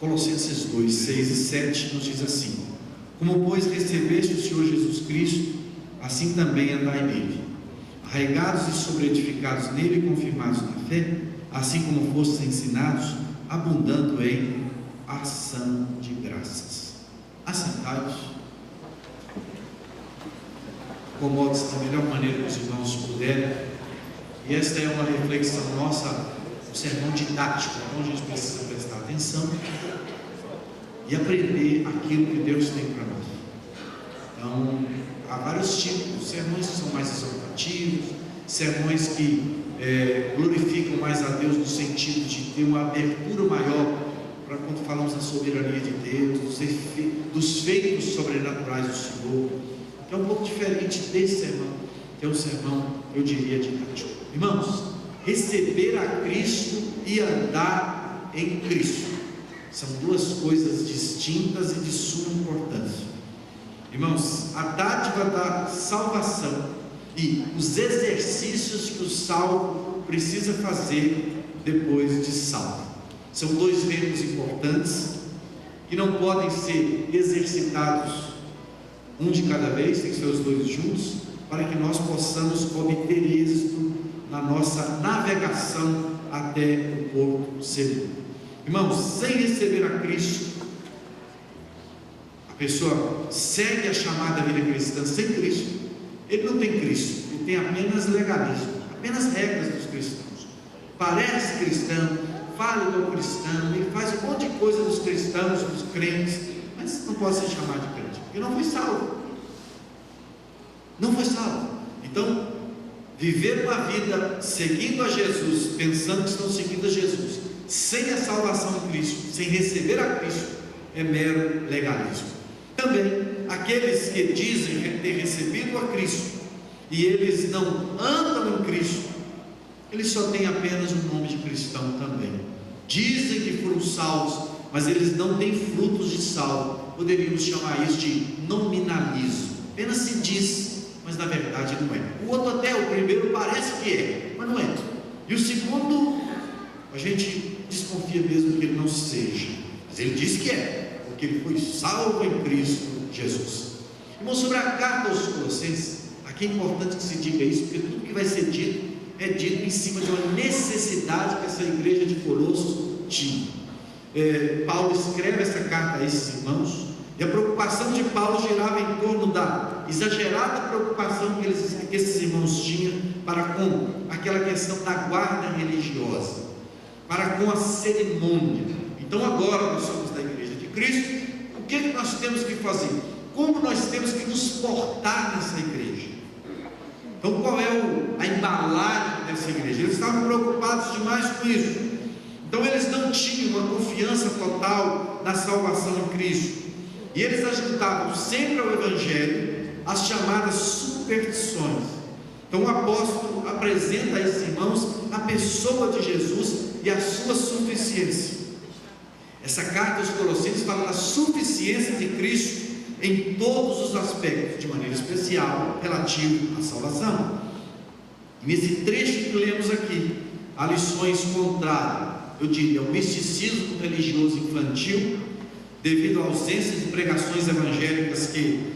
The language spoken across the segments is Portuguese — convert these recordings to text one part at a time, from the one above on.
Colossenses 2, 6 e 7 nos diz assim: como pois recebeste o Senhor Jesus Cristo, assim também andai nele, arraigados e sobreedificados nele e confirmados na fé, assim como fostes ensinados, abundando em ação de graças. Assentados, acomode-se da melhor maneira que os irmãos puderem. E esta é uma reflexão nossa, um sermão didático, então a gente precisa prestar atenção e aprender aquilo que Deus tem para nós. Então, há vários tipos, sermões que são mais exaltativos, sermões que glorificam mais a Deus no sentido de ter uma abertura maior para quando falamos da soberania de Deus, dos feitos sobrenaturais do Senhor, que é um pouco diferente desse sermão, que é um sermão, eu diria, didático. Irmãos, receber a Cristo e andar em Cristo são duas coisas distintas e de suma importância. Irmãos, a dádiva da salvação e os exercícios que o salvo precisa fazer depois de salvo são dois verbos importantes que não podem ser exercitados um de cada vez, tem que ser os dois juntos, para que nós possamos obter êxito na nossa navegação até o porto seguro. Irmãos, sem receber a Cristo, a pessoa segue a chamada vida cristã sem Cristo. Ele não tem Cristo, ele tem apenas legalismo, apenas regras dos cristãos. Parece cristão, fala igual cristão, ele faz um monte de coisa dos cristãos, dos crentes, mas não pode ser chamado de crente, porque não foi salvo. Não foi salvo. Então, viver uma vida seguindo a Jesus, pensando que estão seguindo a Jesus, sem a salvação em Cristo, sem receber a Cristo, é mero legalismo. Também, aqueles que dizem ter recebido a Cristo e eles não andam em Cristo, eles só têm apenas o nome de cristão também. Dizem que foram salvos, mas eles não têm frutos de salvo. Poderíamos chamar isso de nominalismo. Apenas se diz, mas na verdade não é. O outro até, o primeiro parece que é, mas não é. E o segundo, a gente desconfia mesmo que ele não seja, mas ele diz que é, porque ele foi salvo em Cristo Jesus. Irmão, sobre a carta aos Colossenses, aqui é importante que se diga isso, porque tudo que vai ser dito é dito em cima de uma necessidade que essa igreja de Colossos tinha. Paulo escreve essa carta a esses irmãos, e a preocupação de Paulo girava em torno da exagerada preocupação que esses irmãos tinham para com aquela questão da guarda religiosa, para com a cerimônia. Então agora nós somos da igreja de Cristo, o que nós temos que fazer? Como nós temos que nos portar nessa igreja? Então qual é a embalagem dessa igreja? Eles estavam preocupados demais com isso. Então eles não tinham uma confiança total na salvação em Cristo, e eles ajuntavam sempre ao Evangelho as chamadas superstições. Então o apóstolo apresenta a esses irmãos a pessoa de Jesus e a sua suficiência. Essa carta aos Colossenses fala da suficiência de Cristo em todos os aspectos, de maneira especial relativo à salvação. E nesse trecho que lemos aqui, há lições contrárias, eu diria, ao misticismo religioso infantil, devido à ausência de pregações evangélicas que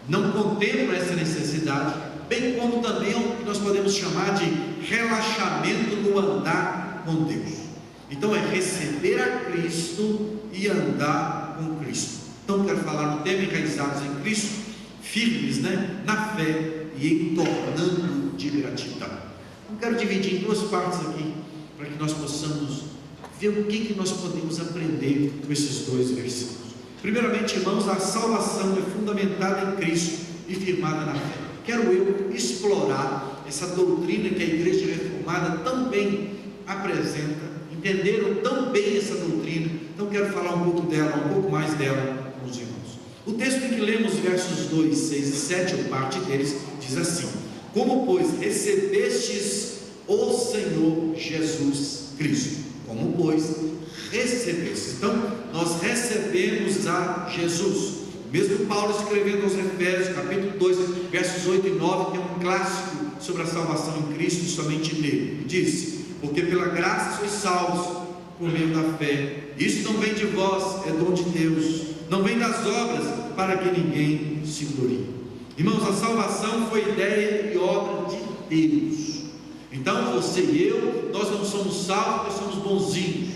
não contemplam essa necessidade, bem como também o que nós podemos chamar de relaxamento no andar com Deus. Então é receber a Cristo e andar com Cristo. Então quero falar no tema enraizados em Cristo, firmes, na fé e em tornando de gratidão. Eu quero dividir em duas partes aqui, para que nós possamos ver o que nós podemos aprender com esses dois versículos. Primeiramente, irmãos, a salvação é fundamentada em Cristo e firmada na fé. Quero eu explorar essa doutrina que a Igreja Reformada também apresenta, entenderam tão bem essa doutrina, então quero falar um pouco dela, um pouco mais dela com os irmãos. O texto em que lemos, versos 2, 6 e 7, ou parte deles, diz assim: como pois recebestes o Senhor Jesus Cristo, como pois recebestes. Então nós recebemos a Jesus. Mesmo Paulo escrevendo aos Efésios, capítulo 2, versos 8 e 9, tem um clássico sobre a salvação em Cristo e somente nele. Ele disse: porque pela graça sois salvos por meio da fé. Isso não vem de vós, é dom de Deus, não vem das obras, para que ninguém se glorie. Irmãos, a salvação foi ideia e obra de Deus. Então você e eu, nós não somos salvos porque somos bonzinhos,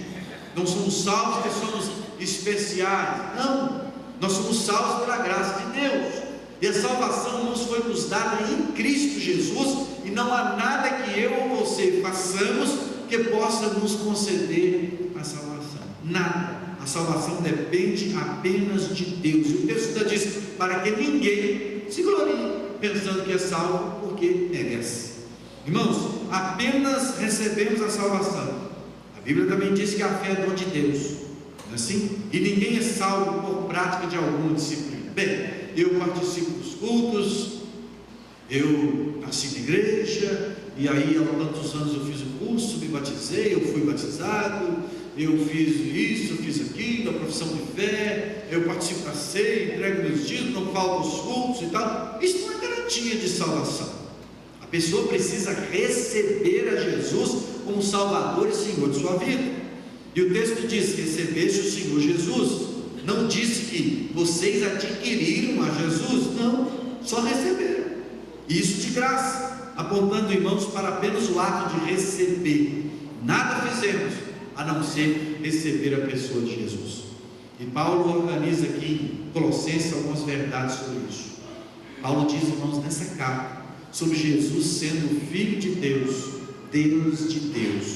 não somos salvos porque somos especiais, não, nós somos salvos pela graça de Deus, e a salvação nos foi nos dada em Cristo Jesus, e não há nada que eu ou você façamos que possa nos conceder a salvação, nada. A salvação depende apenas de Deus, e o texto está diz, para que ninguém se glorie, pensando que é salvo porque merece. Irmãos, apenas recebemos a salvação. A Bíblia também diz que a fé é dom de Deus, não é assim? E ninguém é salvo por prática de alguma disciplina. Bem, eu participo dos cultos, eu nasci na igreja, e aí há tantos anos eu fiz o curso, me batizei, eu fui batizado, eu fiz isso, eu fiz aquilo, a profissão de fé, eu participo da ceia, entrego meus dízimos, não falto os cultos e tal. Isso não é garantia de salvação. A pessoa precisa receber a Jesus como Salvador e Senhor de sua vida. E o texto diz: recebeste o Senhor Jesus. Não disse que vocês adquiriram a Jesus, não, só receberam. Isso de graça, apontando, irmãos, para apenas o ato de receber. Nada fizemos a não ser receber a pessoa de Jesus. E Paulo organiza aqui em Colossenses algumas verdades sobre isso. Paulo diz, irmãos, nessa carta, sobre Jesus sendo o Filho de Deus, Deus de Deus.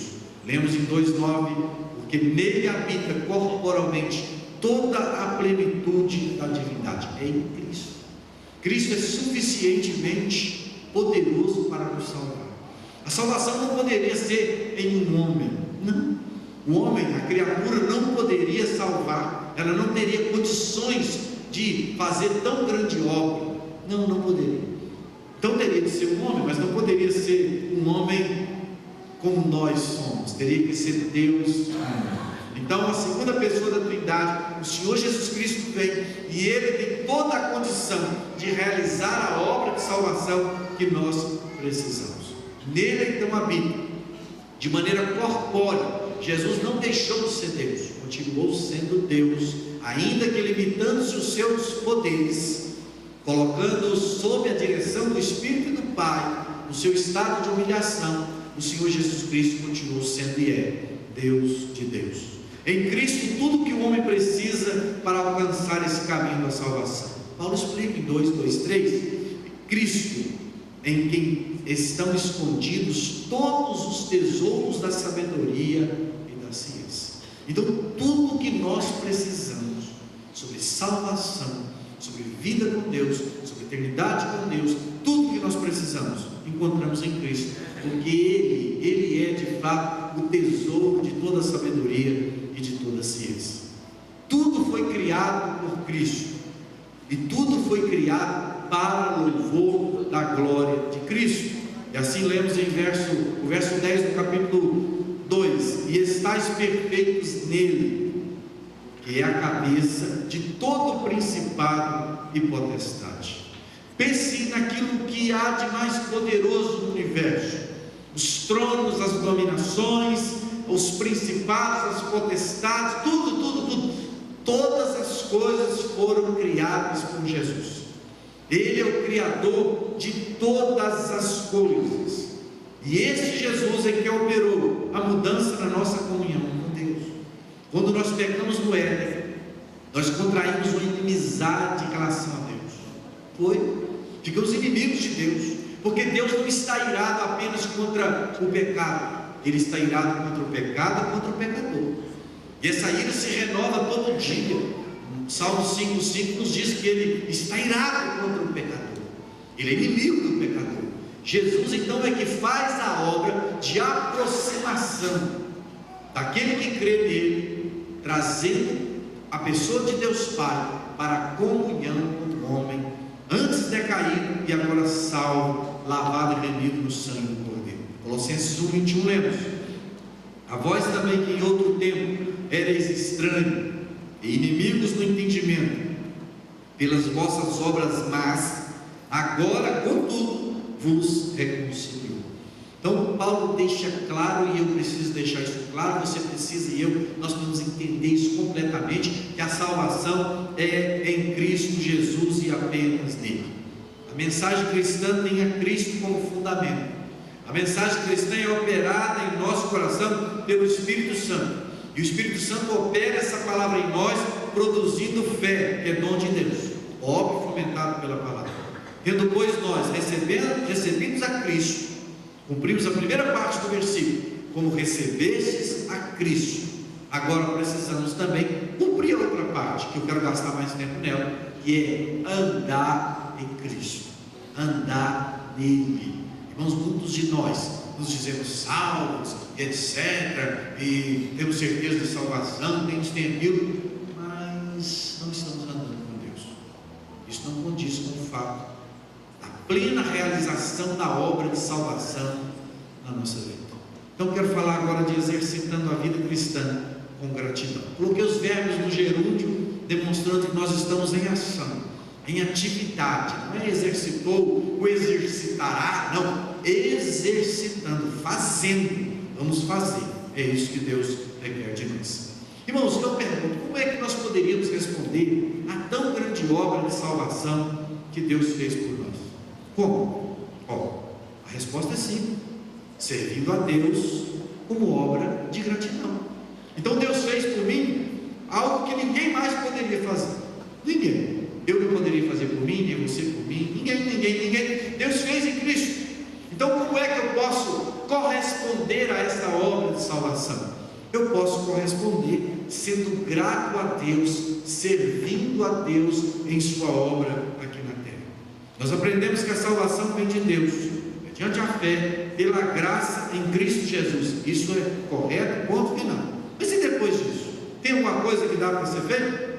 Lemos em 2,9: porque nele habita corporalmente toda a plenitude da divindade. É em Cristo. Cristo é suficientemente poderoso para nos salvar. A salvação não poderia ser em um homem, não. O homem, a criatura, não poderia salvar. Ela não teria condições de fazer tão grande obra. Não poderia. Então teria de ser um homem, mas não poderia ser um homem como nós somos, teria que ser Deus. Então a segunda pessoa da Trindade, o Senhor Jesus Cristo vem, e Ele tem toda a condição de realizar a obra de salvação que nós precisamos. Nele então habita, de maneira corpórea. Jesus não deixou de ser Deus, continuou sendo Deus, ainda que limitando-se os seus poderes, colocando-o sob a direção do Espírito e do Pai, no seu estado de humilhação. O Senhor Jesus Cristo continuou sendo e é Deus de Deus. Em Cristo, tudo que o homem precisa para alcançar esse caminho da salvação. Paulo explica em 2:3, Cristo, em quem estão escondidos todos os tesouros da sabedoria e da ciência. Então, tudo que nós precisamos sobre salvação, sobre vida com Deus, sobre eternidade com Deus, tudo que nós precisamos, encontramos em Cristo, porque Ele é de fato o tesouro de toda a sabedoria e de toda a ciência. Tudo foi criado por Cristo, e tudo foi criado para louvor da glória de Cristo. E assim lemos em o verso 10 do capítulo 2: e estáis perfeitos nele, que é a cabeça de todo principado e potestade. Pense naquilo que há de mais poderoso no universo: os tronos, as dominações, os principados, as potestades, tudo. Todas as coisas foram criadas por Jesus. Ele é o Criador de todas as coisas. E esse Jesus é que operou a mudança na nossa comunhão com Deus. Quando nós pecamos no Éden, nós contraímos uma inimizade em relação a Deus. Ficamos inimigos de Deus, porque Deus não está irado apenas contra o pecado, Ele está irado contra o pecado e contra o pecador. E essa ira se renova todo dia. Salmo 5:5 nos diz que Ele está irado contra o pecador, Ele é inimigo do pecador. Jesus então é que faz a obra de aproximação daquele que crê nele, trazendo a pessoa de Deus Pai para a comunhão com o homem, antes decaído e agora salvo, lavado e remido no sangue do Cordeiro. Colossenses 1:21 lemos: a vós também que em outro tempo ereis estranhos e inimigos do entendimento, pelas vossas obras más, agora contudo vos reconciliou. Então Paulo deixa claro, e eu preciso deixar isso claro, você precisa e eu, nós precisamos entender isso completamente, que a salvação é em Cristo Jesus e apenas nele. A mensagem cristã tem a Cristo como fundamento. A mensagem cristã é operada em nosso coração pelo Espírito Santo, e o Espírito Santo opera essa palavra em nós, produzindo fé, que é dom de Deus, óbvio, fomentado pela palavra. Tendo pois nós recebemos a Cristo, cumprimos a primeira parte do versículo, como recebestes a Cristo, agora precisamos também cumprir a outra parte, que eu quero gastar mais tempo nela, que é andar em Cristo, andar nele. Irmãos, muitos de nós nos dizemos salvos, etc., e temos certeza de salvação, temos aquilo, mas não estamos andando com Deus. Isso não condiz com o fato da plena realização da obra de salvação na nossa vida. Então quero falar agora de exercitando a vida cristã com gratidão. Coloquei os verbos no gerúndio, demonstrando que nós estamos em ação, em atividade. Não é exercitou ou exercitará, não, exercitando, fazendo. Vamos fazer, é isso que Deus requer de nós. Irmãos, eu pergunto, como é que nós poderíamos responder a tão grande obra de salvação que Deus fez por nós? Como? A resposta é simples: servindo a Deus como obra de gratidão. Então Deus fez por mim algo que ninguém mais poderia fazer. Ninguém. Eu não poderia fazer por mim, nem você por mim, ninguém. Deus fez em Cristo. Então como é que eu posso corresponder a esta obra de salvação? Eu posso corresponder sendo grato a Deus, servindo a Deus em sua obra aqui na terra. Nós aprendemos que a salvação vem de Deus, mediante a fé, pela graça em Cristo Jesus. Isso é correto, ponto final. Mas e depois disso? Tem alguma coisa que dá para ser feita?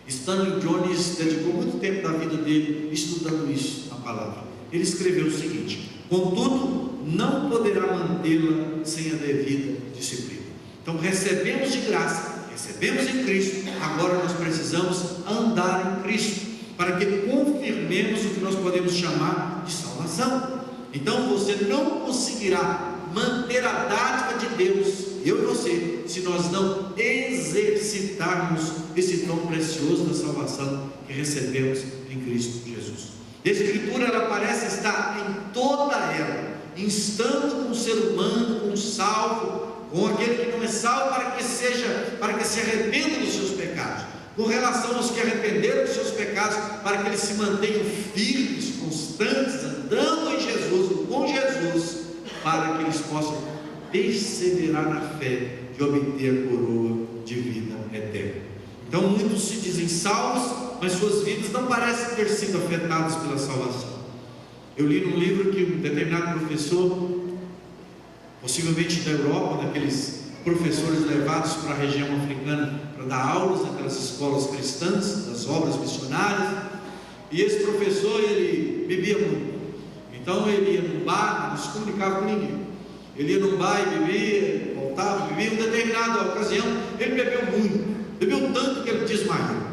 Stanley Jones dedicou muito tempo da vida dele estudando isso, a palavra. Ele escreveu o seguinte: contudo, não poderá mantê-la sem a devida disciplina. Então recebemos de graça, recebemos em Cristo, agora nós precisamos andar em Cristo, para que confirmemos o que nós podemos chamar de salvação. Então você não conseguirá manter a dádiva de Deus, eu e você, se nós não exercitarmos esse dom precioso da salvação que recebemos em Cristo Jesus. A Escritura, ela parece estar em toda ela, instando com o ser humano, com o salvo, com aquele que não é salvo, para que se arrependa dos seus pecados, com relação aos que arrependeram dos seus pecados, para que eles se mantenham firmes, constantes, andando em Jesus, com Jesus, para que eles possam perseverar na fé de obter a coroa de vida eterna. Então muitos se dizem salvos, mas suas vidas não parecem ter sido afetadas pela salvação. Eu li num livro que um determinado professor, possivelmente da Europa, daqueles professores levados para a região africana para dar aulas naquelas escolas cristãs, das obras missionárias, e esse professor, ele bebia muito. Então ele ia no bar, não se comunicava com ninguém. Ele ia no bar e bebia, voltava, bebia. Em determinada ocasião, ele bebeu muito, bebeu tanto que ele desmaiou.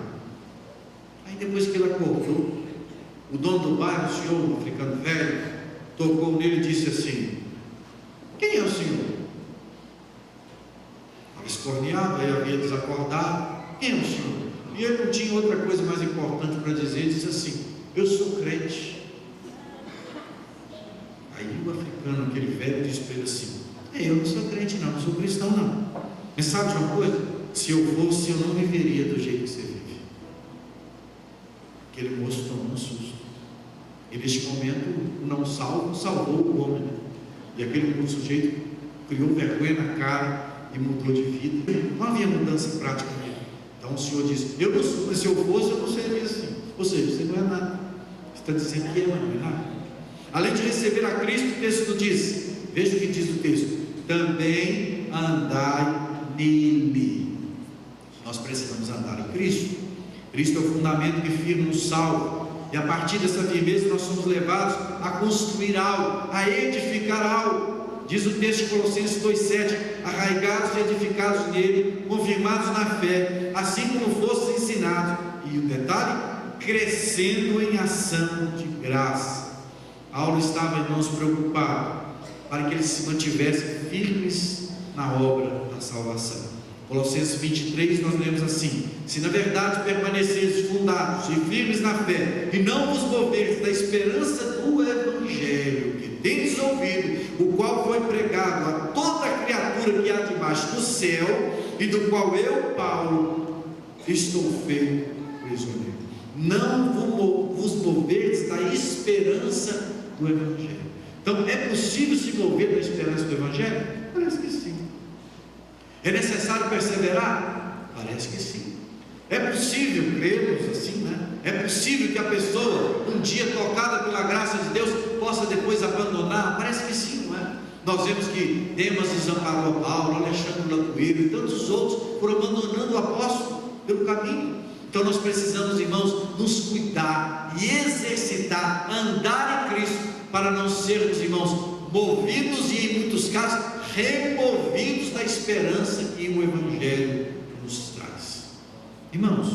Aí depois que ele acordou, o dono do bar, o senhor, um africano velho, tocou nele e disse assim: quem é o senhor? Estava escorneado, aí havia desacordado. Quem é o senhor? E ele não tinha outra coisa mais importante para dizer, ele disse assim: eu sou crente. Aí o africano, aquele velho, disse para ele assim: eu não sou crente não sou cristão não. Mas sabe de uma coisa? Se eu fosse, eu não viveria do jeito que você vive. Aquele moço tomou um susto. E neste momento, o não salvo salvou o homem. E aquele sujeito criou vergonha na cara e mudou de vida. Não havia mudança prática nele. Então o Senhor disse: eu não sou, se eu fosse, eu não seria assim. Ou seja, você não é nada. Você está dizendo que é, mas não é nada. Além de receber a Cristo, o texto diz, veja o que diz o texto: também andai nele. Nós precisamos andar em Cristo. Cristo é o fundamento que firma o salvo, e a partir dessa firmeza nós somos levados a construir algo, a edificar algo. Diz o texto de Colossenses 2,7: arraigados e edificados nele, confirmados na fé, assim como fosse ensinado. E o detalhe: crescendo em ação de graça. Paulo estava, irmãos, preocupado para que eles se mantivessem firmes na obra da salvação. Colossenses 23 nós lemos assim: se na verdade permaneceres fundados e firmes na fé, e não vos moveres da esperança do Evangelho que tendes ouvido, o qual foi pregado a toda a criatura que há debaixo do céu, e do qual eu, Paulo, estou feito prisioneiro. Não vos moveres da esperança do Evangelho. Então, é possível se mover da esperança do Evangelho? Parece que sim. É necessário perseverar? Parece que sim. É possível crermos assim, né? É possível que a pessoa, um dia tocada pela graça de Deus, possa depois abandonar? Parece que sim, não é? Nós vemos que Demas desamparou Paulo, Alexandre Lacoeiro e tantos outros foram abandonando o apóstolo pelo caminho. Então nós precisamos, irmãos, nos cuidar e exercitar, andar em Cristo, para não sermos, irmãos, movidos e, em muitos casos, removidos da esperança que o Evangelho nos traz. Irmãos,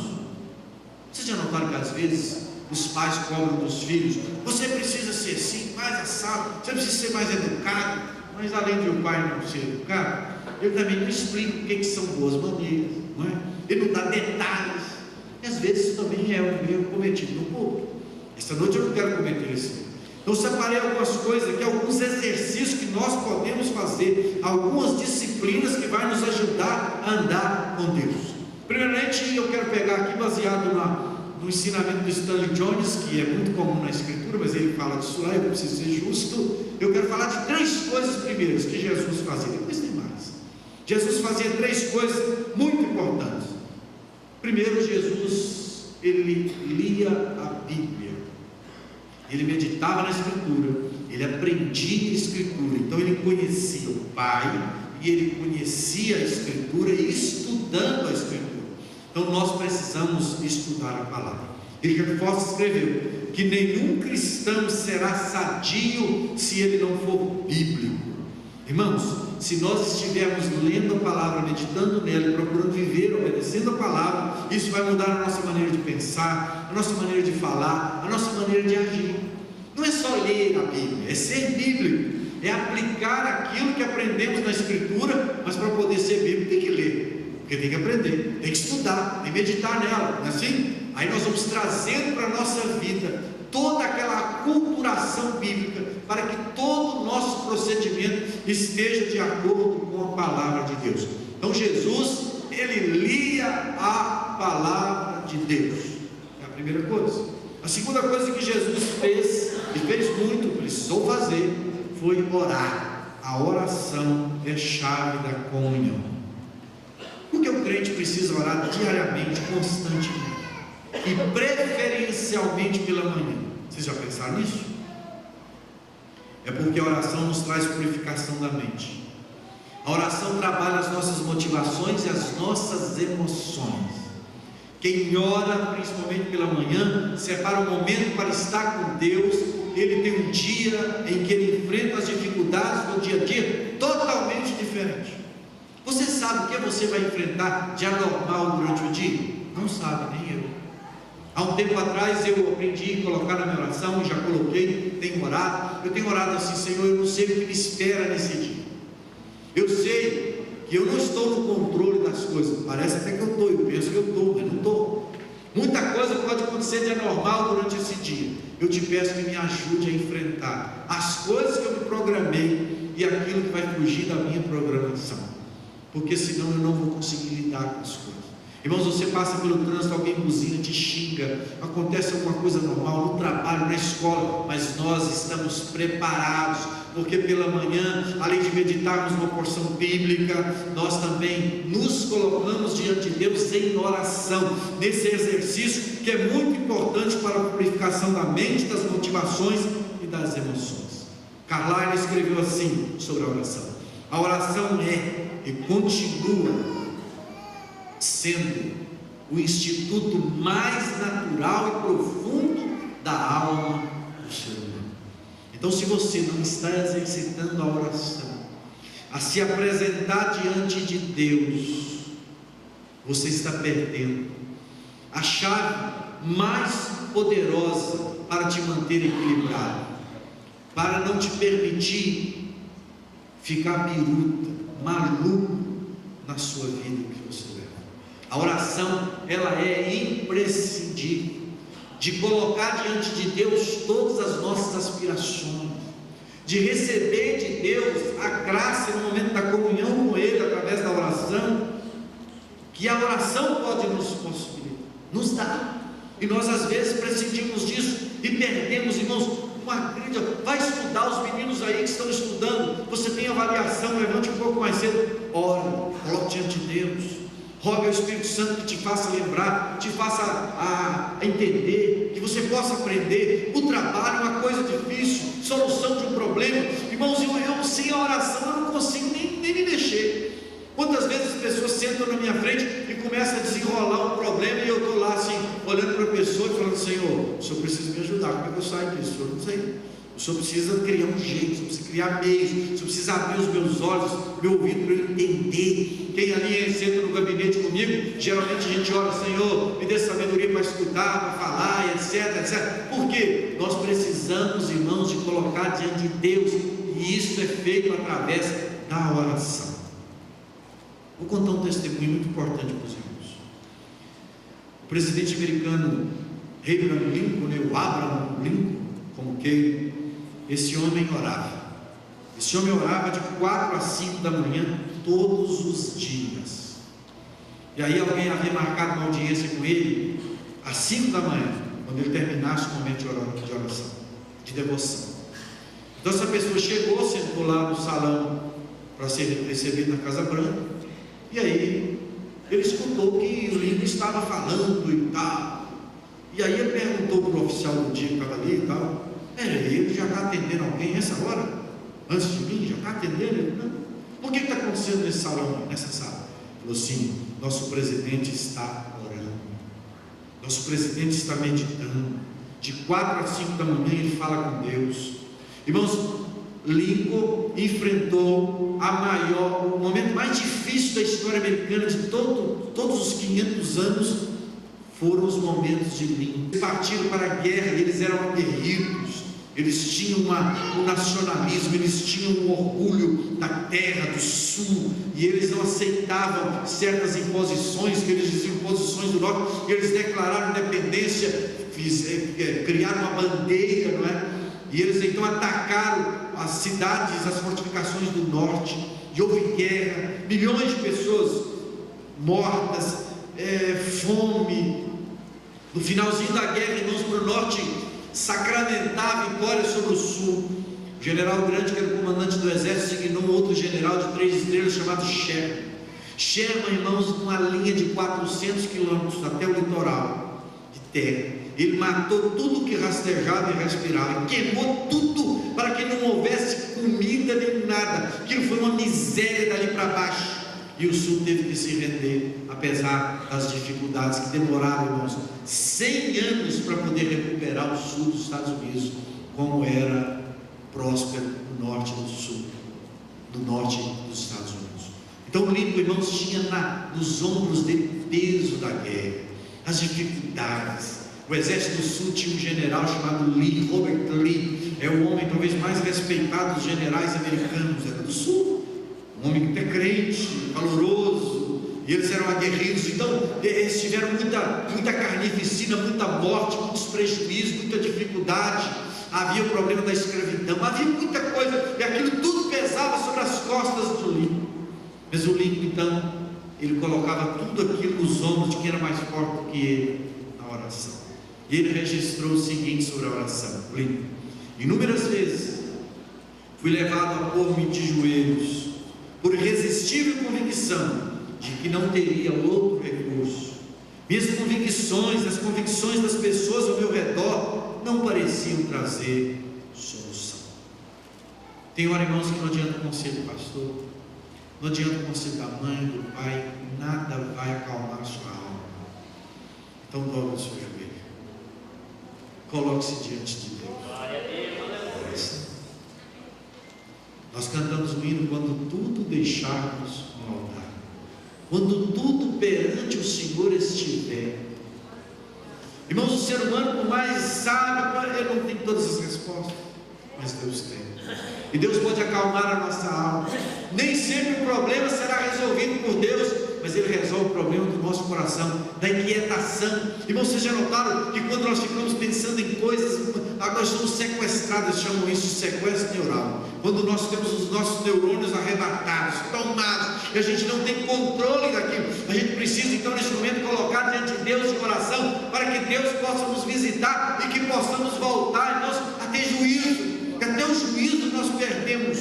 vocês já notaram que às vezes os pais cobram dos filhos: você precisa ser assim, mais assado, você precisa ser mais educado. Mas além de o pai não ser educado, ele também não explica o que são boas maneiras, não é? Ele não dá detalhes. E às vezes isso também é um erro cometido no povo. Esta noite eu não quero cometer esse erro. Então separei algumas coisas aqui, alguns exercícios que nós podemos fazer, algumas disciplinas que vai nos ajudar a andar com Deus. Primeiramente, eu quero pegar aqui, baseado no ensinamento do Stanley Jones, que é muito comum na Escritura, mas ele fala disso lá, eu preciso ser justo. Eu quero falar de 3 coisas primeiras que Jesus fazia, depois tem mais. Jesus fazia 3 coisas muito importantes. Primeiro, Jesus, ele lia a Bíblia, ele meditava na Escritura, ele aprendia a Escritura. Então ele conhecia o Pai, e ele conhecia a Escritura, e estudando a Escritura. Então nós precisamos estudar a palavra. Richard Foster escreveu que nenhum cristão será sadio se ele não for bíblico. Irmãos, se nós estivermos lendo a palavra, meditando nela e procurando viver, obedecendo a palavra, isso vai mudar a nossa maneira de pensar, a nossa maneira de falar, a nossa maneira de agir. Não é só ler a Bíblia, é ser bíblico, é aplicar aquilo que aprendemos na Escritura. Mas para poder ser bíblico tem que ler, porque tem que aprender, tem que estudar, tem que meditar nela, não é assim? Aí nós vamos trazendo para a nossa vida toda aquela aculturação bíblica, para que todo o nosso procedimento esteja de acordo com a palavra de Deus. Então Jesus, ele lia a palavra de Deus, é a primeira coisa. A segunda coisa que Jesus fez, e fez muito, precisou fazer, foi orar. A oração é chave da comunhão. Porque o crente precisa orar diariamente, constantemente, e preferencialmente pela manhã. Vocês já pensaram nisso? É porque a oração nos traz purificação da mente. A oração trabalha as nossas motivações e as nossas emoções. Quem ora, principalmente pela manhã, separa um momento para estar com Deus. Ele tem um dia em que ele enfrenta as dificuldades do dia a dia totalmente diferente. Você sabe o que você vai enfrentar de anormal durante o dia? Não sabe, nem eu. Há um tempo atrás eu aprendi a colocar na minha oração, e já coloquei, tenho orado. Eu tenho orado assim: Senhor, eu não sei o que me espera nesse dia. Eu sei que eu não estou no controle das coisas. Parece até que eu estou, eu penso que eu estou, mas não estou. Muita coisa pode acontecer de anormal durante esse dia. Eu te peço que me ajude a enfrentar as coisas que eu me programei e aquilo que vai fugir da minha programação, porque senão eu não vou conseguir lidar com as coisas. Irmãos, você passa pelo trânsito, alguém buzina, te xinga, acontece alguma coisa normal, no trabalho, na escola, mas nós estamos preparados, porque pela manhã, além de meditarmos uma porção bíblica, nós também nos colocamos diante de Deus em oração, nesse exercício que é muito importante para a purificação da mente, das motivações e das emoções. Carlyle escreveu assim sobre a oração: a oração é e continua sendo o instituto mais natural e profundo da alma do ser humano. Então, se você não está exercitando a oração, a se apresentar diante de Deus, você está perdendo a chave mais poderosa para te manter equilibrado, para não te permitir ficar biruta, maluco na sua vida que você leva. A oração, ela é imprescindível de colocar diante de Deus todas as nossas aspirações, de receber de Deus a graça no momento da comunhão com Ele através da oração, que a oração pode nos possibilitar, nos dar. E nós às vezes prescindimos disso e perdemos, irmãos, uma grande. Vai estudar, os meninos aí que estão estudando, você tem avaliação, levante um pouco mais cedo, ore, coloque diante de Deus, rogue ao Espírito Santo que te faça lembrar, te faça a entender, que você possa aprender. O trabalho é uma coisa difícil, solução de um problema, irmãos, eu sem a oração eu não consigo nem me mexer. Quantas vezes as pessoas sentam na minha frente e começam a desenrolar um problema e eu estou lá assim, olhando para a pessoa e falando: Senhor, o Senhor precisa me ajudar, como é que eu saio disso? O Senhor não sei. O Senhor precisa criar um jeito, o Senhor precisa criar meios, o Senhor precisa abrir os meus olhos, meu ouvido para eu entender. Quem ali senta no gabinete comigo, geralmente a gente ora: Senhor, me dê sabedoria para escutar, para falar, etc, etc. Por quê? Nós precisamos, irmãos, de colocar diante de Deus, e isso é feito através da oração. Vou contar um testemunho muito importante para os irmãos. O presidente americano Abraham Lincoln, o Abraham Lincoln, como queira, esse homem orava. Esse homem orava de 4 a 5 da manhã, todos os dias. E aí alguém havia marcado uma audiência com ele às 5 da manhã, quando ele terminasse o momento de oração, de devoção. Então essa pessoa chegou, sentou lá no salão para ser recebido na Casa Branca. E aí ele escutou que o Lincoln estava falando e tal. E aí ele perguntou para o oficial do dia que estava ali e tal: ele já está atendendo alguém nessa hora? Antes de mim, já está atendendo? Ele: não. Por que está acontecendo nesse salão, nessa sala? Ele falou assim: nosso presidente está orando, nosso presidente está meditando. De 4 a 5 da manhã ele fala com Deus. Irmãos, Lincoln enfrentou o momento mais difícil da história americana de todos os 500 anos. Foram os momentos de Lincoln. Eles partiram para a guerra, eles eram aguerridos, eles tinham um nacionalismo, eles tinham um orgulho da terra do sul, e eles não aceitavam certas imposições, que eles diziam imposições do norte. Eles declararam independência, criaram uma bandeira, não é? E eles então atacaram as cidades, as fortificações do norte, e houve guerra, milhões de pessoas mortas, fome. No finalzinho da guerra, irmãos, para o norte sacramentar a vitória sobre o sul. O general Grant, que era o comandante do exército, signou um outro general de 3 estrelas chamado Sherman. Sherman, irmãos, uma linha de 400 quilômetros até o litoral de terra. Ele matou tudo que rastejava e respirava, queimou tudo para que não houvesse comida nem nada. Aquilo foi uma miséria dali para baixo. E o sul teve que se render, apesar das dificuldades que demoraram, irmãos, 100 anos para poder recuperar o sul dos Estados Unidos, como era próspero no norte e no sul, do norte dos Estados Unidos. Então Lincoln, irmãos, tinha nos ombros dele o peso da guerra, as dificuldades. O exército do sul tinha um general chamado Lee, Robert Lee, é o homem talvez mais respeitado dos generais americanos, era do sul, um homem até crente, valoroso, e eles eram aguerridos. Então eles tiveram muita carnificina, muita morte, muitos prejuízos, muita dificuldade. Havia o problema da escravidão, havia muita coisa, e aquilo tudo pesava sobre as costas do Lincoln. Mas o Lincoln, então, ele colocava tudo aquilo nos ombros de quem era mais forte do que ele, na oração. E ele registrou o seguinte sobre a oração: Lincoln: inúmeras vezes fui levado a pôr-me de joelhos, por irresistível convicção de que não teria outro recurso. Minhas convicções, as convicções das pessoas ao meu redor, não pareciam trazer solução. Tem hora, irmãos, que não adianta o conselho do pastor, não adianta o conselho da mãe, do pai, nada vai acalmar a sua alma. Então dobre o seu joelho, coloque-se diante de Deus. Nós cantamos o hino: quando tudo deixarmos no altar, quando tudo perante o Senhor estiver. Irmãos, o ser humano, por mais sábio, ele não tem todas as respostas. mas Deus tem. E Deus pode acalmar a nossa alma. Nem sempre o problema será resolvido por Deus, mas Ele resolve o problema do nosso coração, da inquietação. Irmão, vocês já notaram que quando nós ficamos pensando em coisas, nós somos sequestrados, chamam isso de sequestro neural. Quando nós temos os nossos neurônios arrebatados, tomados, e a gente não tem controle daquilo, a gente precisa então neste momento colocar diante de Deus de oração, para que Deus possa nos visitar e que possamos voltar e nós a ter juízo. Até o juízo nós perdemos,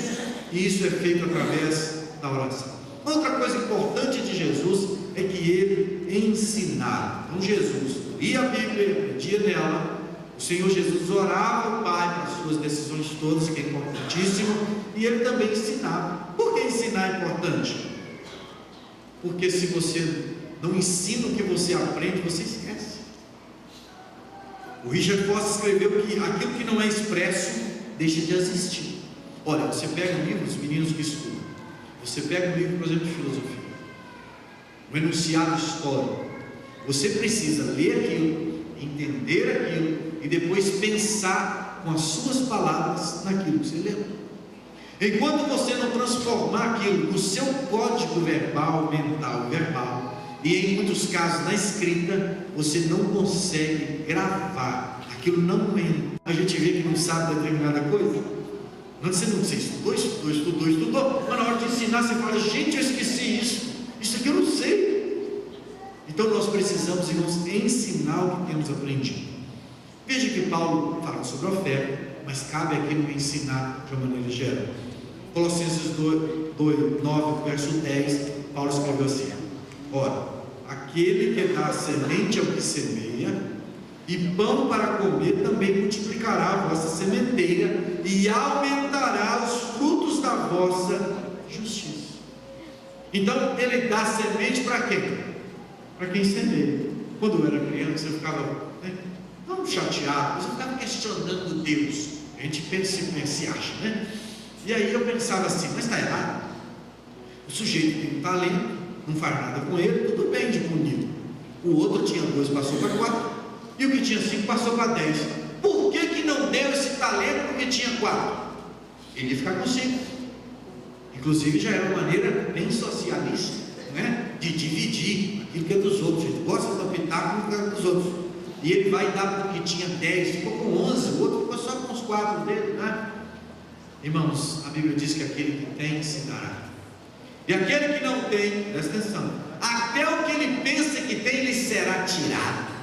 e isso é feito através da oração. Outra coisa importante de Jesus é que Ele ensinava. Então Jesus lia a Bíblia, aprendia nela. O Senhor Jesus orava ao Pai para as suas decisões todas, que é importantíssimo, e Ele também ensinava. Por que ensinar é importante? Porque se você não ensina o que você aprende, você esquece. O Richard Foster escreveu que aquilo que não é expresso deixa de existir. Olha, você pega um livro, os meninos que estudam, você pega um livro, por exemplo, de filosofia, um enunciado histórico, você precisa ler aquilo, entender aquilo e depois pensar com as suas palavras naquilo que você leu. Enquanto você não transformar aquilo no seu código verbal, mental, verbal, e em muitos casos na escrita, você não consegue gravar. Aquilo não entra. A gente vê que não sabe determinada coisa. Você estudou, mas na hora de ensinar você fala, gente, eu esqueci isso aqui eu não sei. Então nós precisamos, irmãos, ensinar o que temos aprendido. Veja que Paulo fala sobre a oferta, mas cabe aqui no ensinar de uma maneira geral. Colossenses 2, 9, verso 10, Paulo escreveu assim: ora, aquele que dá semente ao que semeia e pão para comer também multiplicará a vossa sementeira e aumentará os frutos da vossa justiça. Então ele dá semente para quem? Para quem semeia. Quando eu era criança eu ficava não chateado, mas eu ficava questionando Deus. A gente pensa e acha, né? E aí eu pensava assim, mas está errado. O sujeito tem um talento, não faz nada com ele, tudo bem de bonito. O outro tinha 2, passou para 4. E o que tinha 5 passou para 10. Por que não deu esse talento porque tinha 4? Ele ia ficar com 5. Inclusive já era uma maneira bem socialista, não é? De dividir aquilo que é dos outros. Ele gosta do pitáculo que é dos outros. E ele vai dar para o que tinha 10, ficou com 11, o outro ficou só com os 4 dele, né? Irmãos, a Bíblia diz que aquele que tem se dará. E aquele que não tem, presta atenção, até o que ele pensa que tem, lhe será tirado.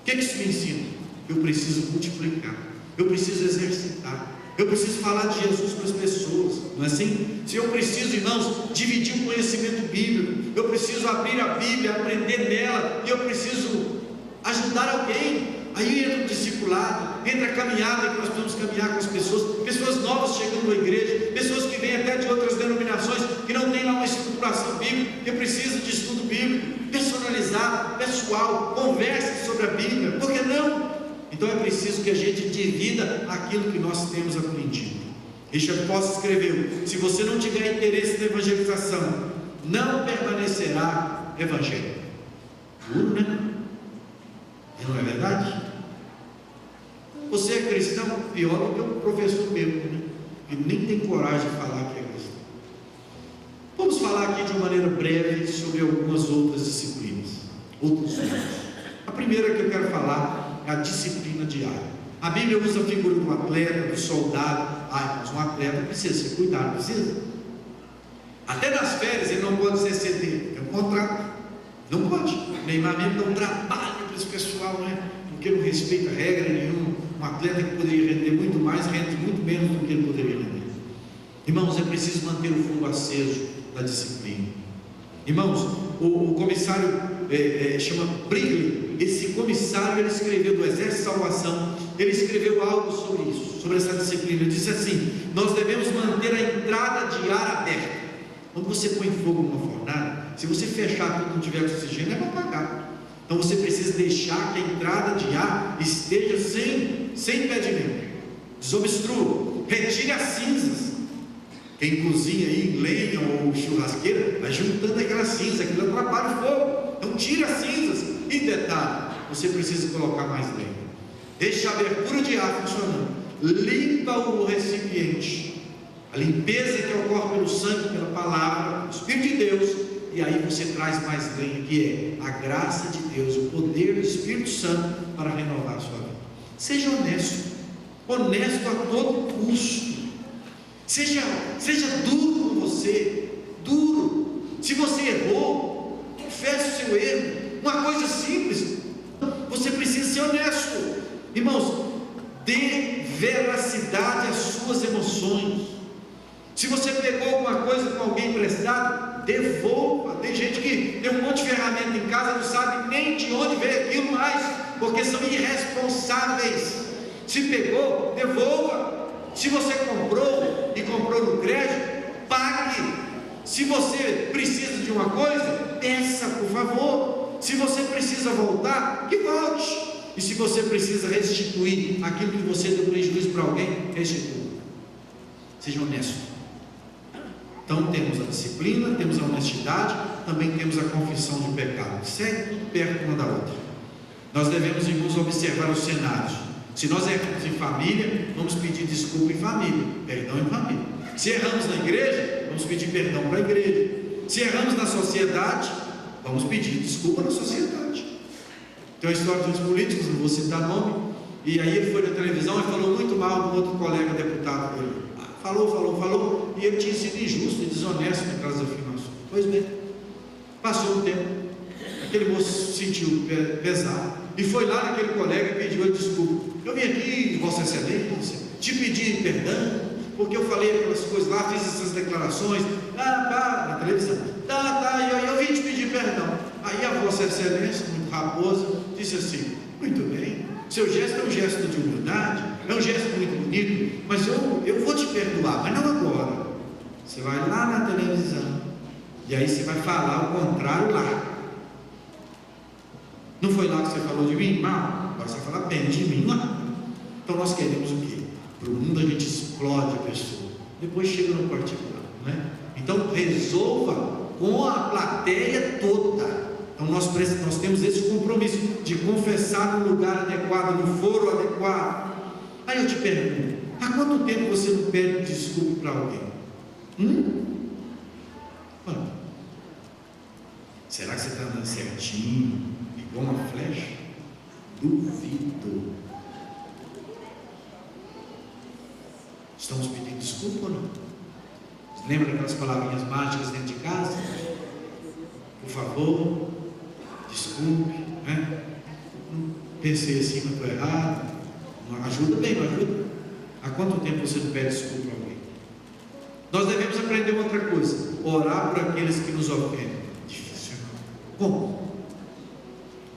O que isso me ensina? Eu preciso multiplicar, eu preciso exercitar, eu preciso falar de Jesus para as pessoas, não é assim? Se eu preciso, irmãos, dividir o conhecimento bíblico, eu preciso abrir a Bíblia, aprender nela, e eu preciso ajudar alguém. Aí entra o discipulado, entra a caminhada que nós podemos caminhar com as pessoas, pessoas novas chegando à igreja, pessoas que vêm até de outras denominações, que não têm lá uma estruturação bíblica, que precisam de estudo bíblico, personalizado, pessoal, converse sobre a Bíblia, por que não? Então é preciso que a gente divida aquilo que nós temos aprendido. Richard Foster escreveu: se você não tiver interesse na evangelização, não permanecerá evangelho. Duro, né? E não é verdade? Você é cristão pior do que um professor mesmo, né? Que nem tem coragem de falar que é cristão. Vamos falar aqui de uma maneira breve sobre algumas outras disciplinas, outros filhos. A primeira que eu quero falar é a disciplina diária. A Bíblia usa a figura do atleta, do soldado. Mas um atleta precisa ser cuidado, precisa. Até nas férias ele não pode ser CD, é um contrato. Não pode. Neymar mesmo dá um trabalho para esse pessoal, né? Porque não respeita regra nenhuma. Um atleta que poderia render muito mais, rende muito menos do que ele poderia render. Irmãos, é preciso manter o fogo aceso da disciplina. Irmãos, o comissário chama Brigley. Esse comissário, ele escreveu do Exército de Salvação, ele escreveu algo sobre isso, sobre essa disciplina. Ele disse assim: nós devemos manter a entrada de ar aberta. Quando você põe fogo numa fornalha, se você fechar tudo, não tiver oxigênio, é para apagar. Então você precisa deixar que a entrada de ar esteja sem impedimento. Desobstrua, retire as cinzas. Quem cozinha aí em lenha ou churrasqueira, vai juntando aquela cinza, aquilo atrapalha o fogo. Então tire as cinzas. E detalhe, você precisa colocar mais lenha. Deixe a abertura de ar funcionando. limpa o recipiente. A limpeza que ocorre pelo sangue, pela palavra, pelo Espírito de Deus, e aí você traz mais lenha, que é a graça de Deus, o poder do Espírito Santo para renovar a sua vida. Seja honesto, honesto a todo custo. Seja duro com você, duro. Se você errou, confesse o seu erro. Uma coisa simples, você precisa ser honesto. Irmãos, dê veracidade às suas emoções. Se você pegou alguma coisa com alguém emprestado, devolva. Tem gente que tem um monte de ferramenta em casa, não sabe nem de onde veio aquilo mais, porque são irresponsáveis. Se pegou, devolva. Se você comprou e comprou no crédito, pague. Se você precisa de uma coisa, peça, por favor. Se você precisa voltar, que volte. E se você precisa restituir aquilo que você deu prejuízo para alguém, restitua. Seja honesto. Então temos a disciplina, temos a honestidade, também temos a confissão de pecado. Segue tudo perto uma da outra. Nós devemos, irmãos, observar os cenários. Se nós erramos em família, vamos pedir desculpa em família, perdão em família. Se erramos na igreja, vamos pedir perdão para a igreja. Se erramos na sociedade, vamos pedir desculpa na sociedade. Tem uma história de uns políticos, não vou citar nome, e aí ele foi na televisão e falou muito mal de um outro colega deputado dele. Falou, e ele tinha sido injusto e desonesto naquelas afirmações. Pois bem, passou o tempo, aquele moço se sentiu pesado, e foi lá naquele colega e pediu a desculpa. Eu vim aqui, Vossa Excelência, te pedir perdão, porque eu falei aquelas coisas lá, fiz essas declarações, na televisão, e eu vim te pedir perdão. Aí a Vossa Excelência, muito raposa, disse assim: muito bem, seu gesto é um gesto de humildade, é um gesto muito bonito, mas eu vou te perdoar, mas não agora. Você vai lá na televisão, e aí você vai falar o contrário lá. Não foi lá que você falou de mim mal? Agora você vai falar bem de mim lá. Então nós queremos o quê? Para o mundo a gente explode a pessoa, depois chega no particular, né? Então resolva com a plateia toda. Então nós temos esse compromisso de confessar no lugar adequado, no foro adequado. Aí eu te pergunto, há quanto tempo você não pede desculpa para alguém? Será que você está andando certinho, igual uma flecha? Duvido. Estamos pedindo desculpa ou não? Lembra daquelas palavrinhas mágicas dentro de casa? Por favor, desculpe, né? Pensei assim, mas estou errado. Não ajuda bem, não ajuda? Há quanto tempo você não pede desculpa a alguém? Nós devemos aprender outra coisa: orar por aqueles que nos ofendem. Difícil, não? Como?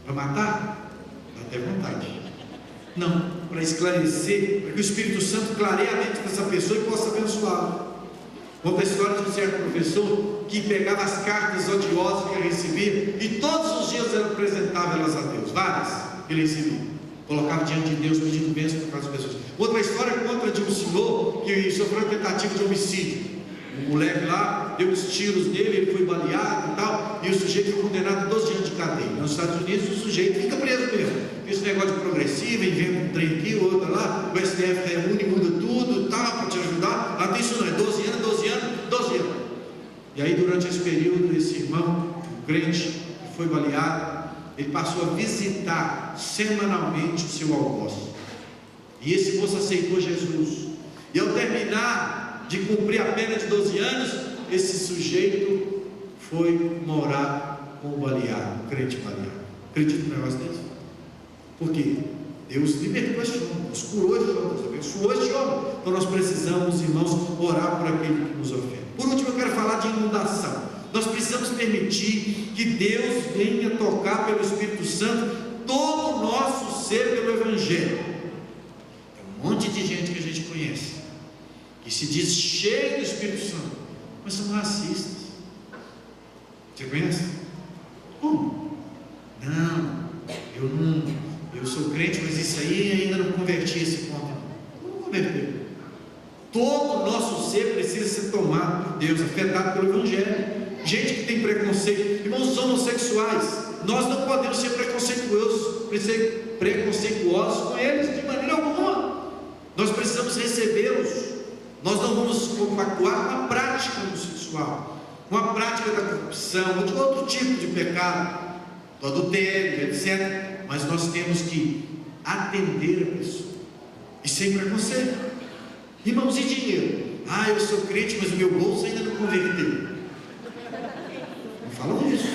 Para matar? Dá até vontade. Não, para esclarecer, para que o Espírito Santo clareie a mente dessa pessoa e possa abençoá-la. Conta a história de um certo professor que pegava as cartas odiosas que ele recebia e todos os dias ele apresentava elas a Deus, várias que ele recebia. Colocava diante de Deus pedindo bênção para aquelas pessoas. Outra história conta de um senhor que sofreu uma tentativa de homicídio. O moleque lá deu uns tiros nele, ele foi baleado e tal, e o sujeito foi condenado a 12 anos de cadeia. Nos Estados Unidos o sujeito fica preso mesmo. Esse negócio de progressiva, inventa um trem aqui, outro lá, o STF reúne, muda tudo, tal, para te ajudar. Lá tem isso não, é 12 anos. E aí durante esse período, esse irmão, o crente, que foi baleado, ele passou a visitar semanalmente o seu algoz. E esse moço aceitou Jesus. E ao terminar de cumprir a pena de 12 anos, esse sujeito foi morar com o baleado, o crente baleado. Acredita no negócio desse? Por quê? Deus libertou esse homem, Deus curou esse homem, Deus abençoou esse homem. Então nós precisamos, irmãos, orar por aquele que nos ofende. Por último, eu quero falar de inundação. Nós precisamos permitir que Deus venha tocar pelo Espírito Santo todo o nosso ser pelo Evangelho. Tem um monte de gente que a gente conhece, que se diz cheio do Espírito Santo, mas são racistas. Você conhece? Como? Não, eu sou crente, mas isso aí ainda não converti esse ponto. Não converteu. Todo o nosso ser precisa ser tomado por Deus, afetado pelo Evangelho. Gente que tem preconceito, irmãos, os homossexuais, nós não podemos ser preconceituosos com eles de maneira alguma. Nós precisamos precisamos recebê-los. Nós não vamos compactuar com a prática homossexual, com a prática da corrupção, ou de outro tipo de pecado, do adultério, etc. Mas nós temos que atender a pessoa, e sem preconceito. Irmãos, e dinheiro? Eu sou crente, mas o meu bolso ainda não converteu. Não falam isso.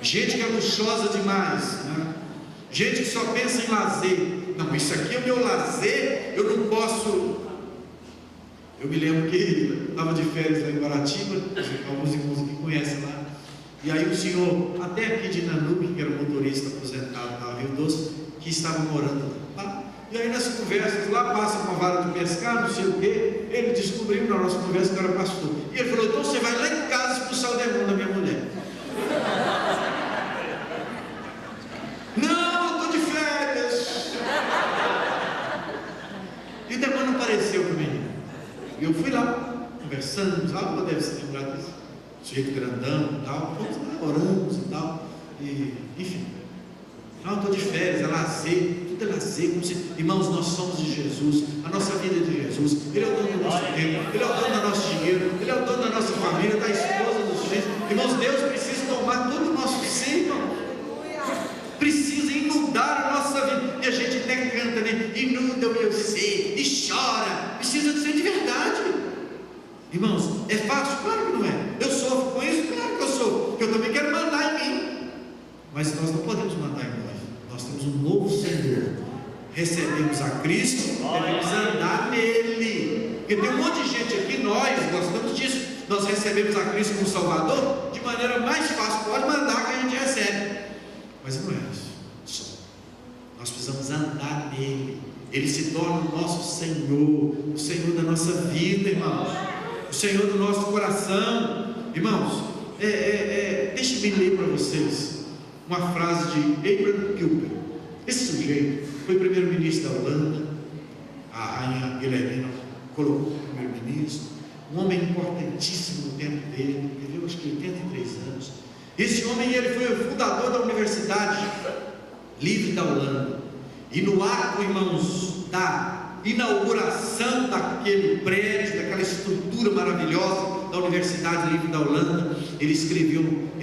Gente que é luxuosa demais, né? Gente que só pensa em lazer. Não, isso aqui é o meu lazer, eu não posso. Eu me lembro que estava de férias lá em Guaratiba, alguns irmãos que conhecem lá, e aí o senhor, até aqui de Nanuque, que era motorista aposentado na Rio Doce, que estava morando lá, e aí nas conversas lá, passa com a vara de pescar, não sei o que, ele descobriu na nossa conversa que era pastor, e ele falou: então você vai lá em casa expulsar o demônio da minha mulher. Não, eu estou de férias. E o demônio não apareceu para mim. E eu fui lá, conversando, sabe, deve se lembrar disso, sujeito grandão e tal, fomos lá, oramos e tal, e, enfim, não, estou de férias, é lazer, tudo é lazer, como se, irmãos, nós somos de Jesus, a nossa vida é de Jesus, Ele é o dono do nosso tempo, Ele é o dono do nosso dinheiro, Ele é o dono da nossa família, da esposa, dos filhos. Irmãos, Deus precisa tomar todo o nosso ser, irmão, precisa inundar a nossa vida, e a gente até canta, né? Inunda o meu ser, e chora, precisa de ser de verdade. Irmãos, é fácil? Claro que não é. Eu sofro com isso? Claro que eu sofro, porque eu também quero mandar em mim, mas nós não podemos mandar em nós. Nós temos um novo Senhor, recebemos a Cristo, devemos andar nele, porque tem um monte de gente aqui, nós gostamos disso, nós recebemos a Cristo como Salvador, de maneira mais fácil, pode mandar que a gente recebe, mas não é isso só. Nós precisamos andar nele. Ele se torna o nosso Senhor, o Senhor da nossa vida, irmãos, o Senhor do nosso coração. Irmãos, deixe-me ler para vocês uma frase de Abraham Kuyper. Esse sujeito foi primeiro-ministro da Holanda, a rainha Wilhelmina colocou como primeiro-ministro, um homem importantíssimo no tempo dele, viveu acho que 83 anos. Esse homem, ele foi o fundador da Universidade Livre da Holanda, e no ato, irmãos, da inauguração daquele prédio, daquela estrutura maravilhosa da Universidade Livre da Holanda, ele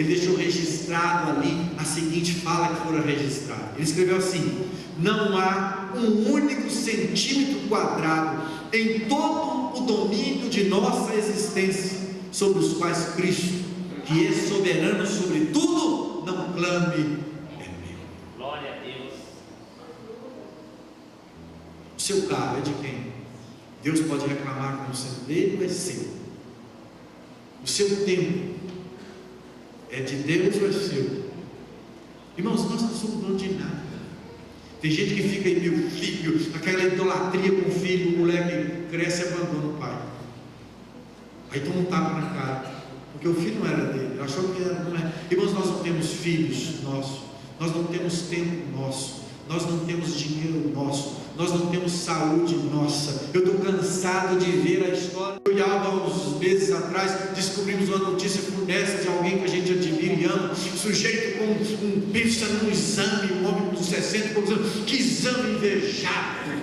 deixou registrado ali a seguinte fala que fora registrada. Ele escreveu assim: não há um único centímetro quadrado em todo o domínio de nossa existência sobre os quais Cristo, que é soberano sobre tudo, não clame: é meu. Glória a Deus. O seu carro é de quem? Deus pode reclamar como sendo dele ou é seu? O seu tempo é de Deus ou é seu? Irmãos, nós não somos donos de nada. Tem gente que fica aí, meu filho, aquela idolatria com o filho, o moleque cresce e abandona o pai, aí toma um tapa na cara, porque o filho não era dele, achou que era, não é. Irmãos, nós não temos filhos nossos, nós não temos tempo nosso, nós não temos dinheiro nosso, nós não temos saúde nossa. Eu estou cansado de ver a história. Eu olhava uns meses atrás, descobrimos uma notícia funesta de alguém que a gente admira e ama, sujeito com pensa num exame, um homem com 60 e poucos anos, que exame invejado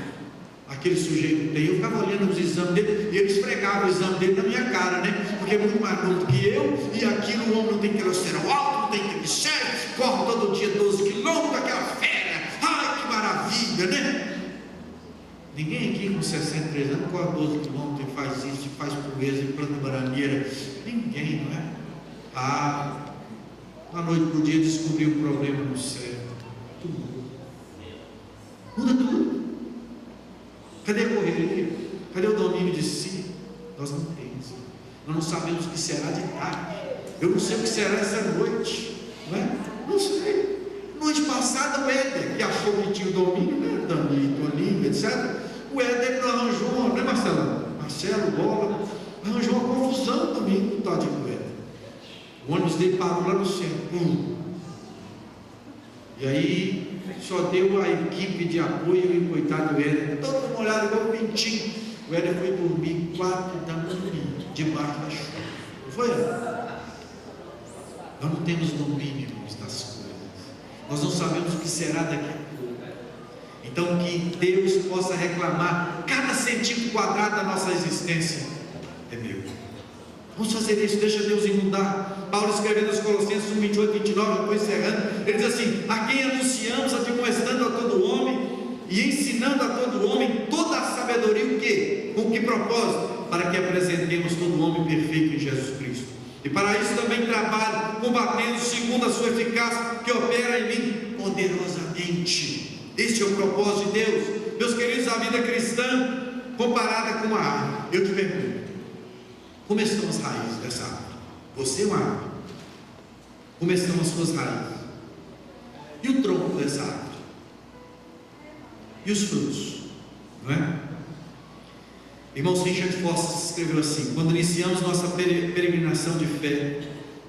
aquele sujeito tem. Eu ficava olhando os exames dele e ele esfregava o exame dele na minha cara, né? Porque é muito mais novo do que eu, e aquilo, o homem não tem colesterol alto, não tem triglicéridos, corre todo dia 12 quilômetros, aquela fera, ai que maravilha, né? Ninguém aqui com 63 anos corre 12 quilômetros e faz isso, e faz proeza, e planta bananeira. Ninguém, não é? Da noite para o dia descobriu um problema no cérebro. Tudo muda tudo. Cadê a correria? Cadê o domínio de si? Nós não temos. Nós não sabemos o que será de tarde. Eu não sei o que será essa noite, não é? Não sei. Noite passada, o Éder, que achou que tinha o domínio, né? Dani, Toninho, etc. O Éder arranjou, não é Marcelo, Bola, arranjou uma confusão também, no tadinho do Éder. O ônibus dele parou lá no centro. E aí, só deu a equipe de apoio e o coitado do Éder, todo molhado igual um pintinho. O Éder foi dormir 4 da manhã, debaixo da chuva. Não foi? Nós não temos domínio das coisas. Nós não sabemos o que será daqui a pouco. Então que Deus possa reclamar cada centímetro quadrado da nossa existência é meu. Vamos fazer isso, deixa Deus inundar. Paulo escrevendo aos Colossenses 1, 28, 29, eu estou encerrando, ele diz assim: a quem anunciamos, admoestando a todo homem e ensinando a todo homem toda a sabedoria, o quê? Com que propósito? Para que apresentemos todo homem perfeito em Jesus Cristo. E para isso também trabalho, combatendo segundo a sua eficácia, que opera em mim poderosamente. Este é o propósito de Deus. Meus queridos, a vida cristã comparada com uma árvore. Eu te pergunto, como estão as raízes dessa árvore? Você é uma árvore. Como estão as suas raízes? E o tronco dessa árvore? E os frutos? Não é? Irmãos, Richard Foster escreveu assim: quando iniciamos nossa peregrinação de fé,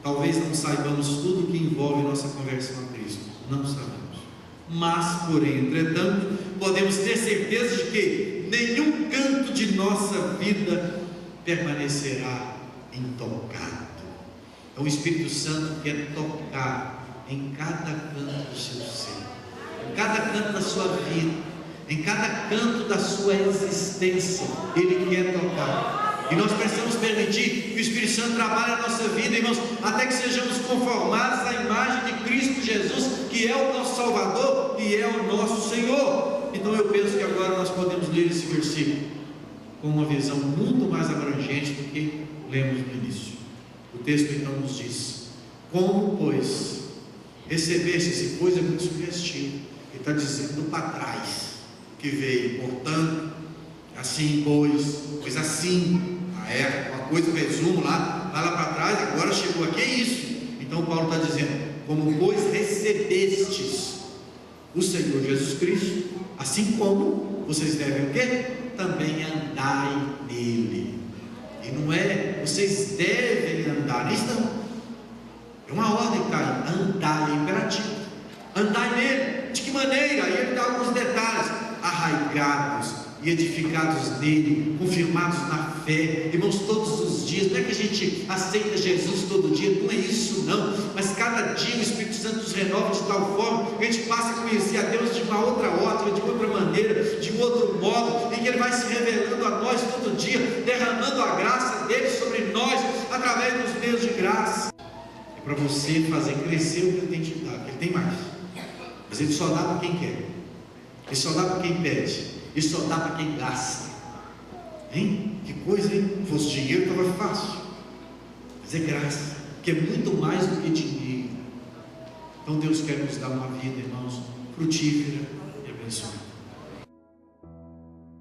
talvez não saibamos tudo o que envolve nossa conversão a Cristo. Não sabemos. Mas, porém, entretanto, podemos ter certeza de que nenhum canto de nossa vida permanecerá intocado. Então o Espírito Santo quer tocar em cada canto do seu ser, em cada canto da sua vida, em cada canto da sua existência. Ele quer tocar, e nós precisamos permitir que o Espírito Santo trabalhe na nossa vida, irmãos, até que sejamos conformados à imagem de Cristo Jesus, que é o nosso Salvador e é o nosso Senhor. Então eu penso que agora nós podemos ler esse versículo com uma visão muito mais abrangente do que lemos no início. O texto então nos diz: como, pois, recebeste esse coisa muito sugestivo? Ele está dizendo para trás que veio, portanto, assim, pois assim, uma coisa, um resumo lá para trás, agora chegou aqui, é isso. Então Paulo está dizendo: como, pois, recebestes o Senhor Jesus Cristo, assim como vocês devem o quê? Também andai nele. E não é vocês devem andar, nem estão. É uma ordem que está aí: andai, é imperativo. Andai nele. De que maneira? Aí ele dá alguns detalhes: arraigados e edificados nele, confirmados na fé. Irmãos, todos os dias, não é que a gente aceita Jesus todo dia, não é isso não, mas cada dia o Espírito Santo nos renova de tal forma que a gente passa a conhecer a Deus de uma outra ótica, de outra maneira, de um outro modo, em que Ele vai se revelando a nós todo dia, derramando a graça dele sobre nós, através dos meios de graça. É para você fazer crescer o que Ele tem te dado, Ele tem mais, mas Ele só dá para quem quer, Ele só dá para quem pede, Ele só dá para quem gasta. Hein? Que coisa, hein? Se fosse dinheiro estava fácil, mas é graça, que é muito mais do que dinheiro. Então Deus quer nos dar uma vida, irmãos, frutífera,